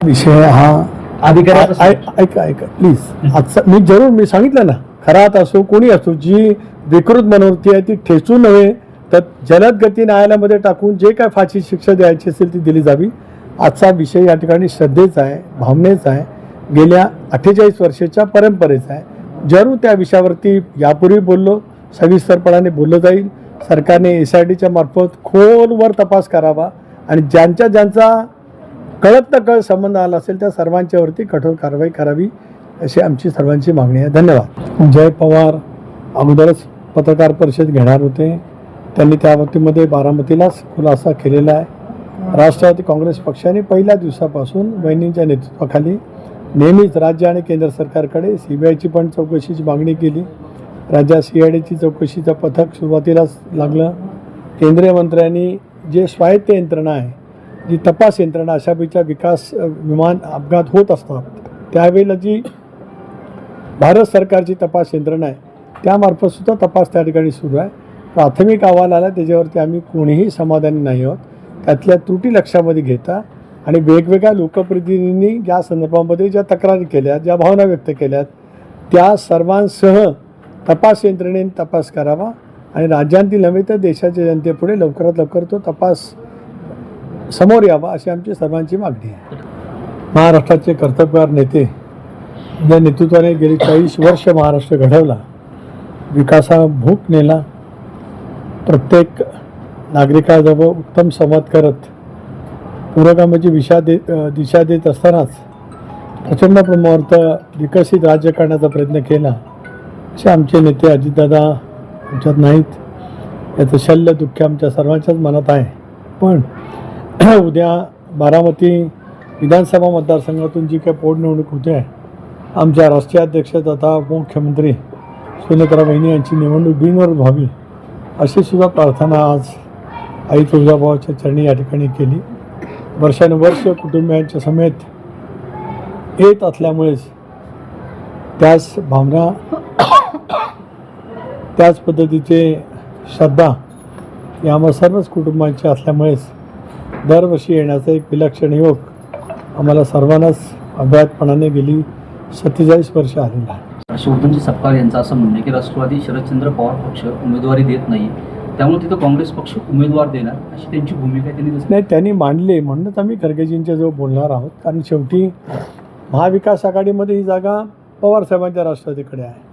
विषय हा अधिकाऱ्याचा ऐका प्लीज. आजचा मी सांगितलं ना, खरात असो कोणी असो, जी विकृत मनोवृत्ती आहे ती ठेचून नव्हे तर जलद गती न्यायालयामध्ये टाकून जे काय फाशी शिक्षा द्यायची असेल ती दिली जावी. आजचा विषय या ठिकाणी श्रद्धेचा आहे, भावनेचा आहे, गेल्या 48 वर्षाच्या परंपरेचा आहे. जरूर त्या विषयावरती यापूर्वी बोललो, सविस्तरपणाने बोललं जाईल. सरकारने SITच्या मार्फत खोलवर तपास करावा आणि ज्यांचा कळत न कळत संबंध आला असेल त्या सर्वांच्यावरती कठोर कारवाई करावी अशी आमची सर्वांची मागणी आहे. धन्यवाद. जय पवार अगोदरच पत्रकार परिषद घेणार होते. त्यांनी त्या बाबतीमध्ये बारामतीलाच खुलासा केलेला आहे. राष्ट्रवादी काँग्रेस पक्षाने पहिल्या दिवसापासून वहिनींच्या नेतृत्वाखाली नेहमीच राज्य आणि केंद्र सरकारकडे CBIची पण चौकशीची मागणी केली. राज्यात CIDची चौकशीचं पथक सुरुवातीलाच लागलं. केंद्रीय मंत्र्यांनी जे स्वायत्त यंत्रणा आहे, जी तपास यंत्रणा अशापैकी विमान अपघात होत असतात त्यावेळेला जी भारत सरकारची तपास यंत्रणा आहे त्यामार्फत सुद्धा तपास त्या ठिकाणी सुरू आहे. प्राथमिक अहवाल आला त्याच्यावरती आम्ही कोणीही समाधानी नाही आहोत. त्यातल्या त्रुटी लक्षामध्ये घेता आणि वेगवेगळ्या लोकप्रतिनिधींनी या संदर्भामध्ये ज्या तक्रारी केल्या, ज्या भावना व्यक्त केल्यात त्या सर्वांसह तपास यंत्रणेने तपास करावा आणि राज्यांतील नव्हे तर देशाच्या जनतेपुढे लवकरात लवकर तो तपास समोर यावा अशी आमची सर्वांची मागणी आहे. महाराष्ट्राचे कर्तव्यवान नेते ज्या नेतृत्वाने गेली 40 वर्ष महाराष्ट्र घडवला, विकासा भूक नेला, प्रत्येक नागरिकाजवळ उत्तम संवाद करत पुरोगामीची दिशा देत असतानाच प्रचंड प्रमाणात विकसित राज्य करण्याचा प्रयत्न केला असे आमचे नेते अजितदादा आमच्यात नाहीत. याचं शल्य दुःख आमच्या सर्वांच्याच मनात आहे. पण उद्या बारामती विधानसभा मतदारसंघातून जी काही पोटनिवडणूक होते आहे, आमच्या राष्ट्रीय अध्यक्ष तथा उपमुख्यमंत्री सुनेत्रा वहिनी यांची निवडणूक बिनविरोध व्हावी अशी सुद्धा प्रार्थना आज आई तुळजाभवाच्या चरणी या ठिकाणी केली. वर्षानुवर्ष कुटुंबियांच्या समेत येत असल्यामुळेच त्याच भावना, त्याच पद्धतीचे श्रद्धा यामुळे सर्वच कुटुंबांचे असल्यामुळेच दरवर्षी येण्याचा एक विलक्षण योग आम्हाला सर्वांनाच अज्ञातपणाने गेली 47 वर्ष आलेला आहे. शिवधनजी सपकाळ यांचं असं म्हणणं आहे की राष्ट्रवादी शरदचंद्र पवार पक्ष उमेदवारी देत नाही, त्यामुळे तिथं काँग्रेस पक्ष उमेदवार देणार अशी त्यांची भूमिका त्यांनी नाही त्यांनी मांडली. म्हणूनच आम्ही खरगेजींच्या जवळ बोलणार आहोत. कारण शेवटी महाविकास आघाडीमध्ये ही जागा पवार साहेबांच्या राष्ट्रवादीकडे आहे.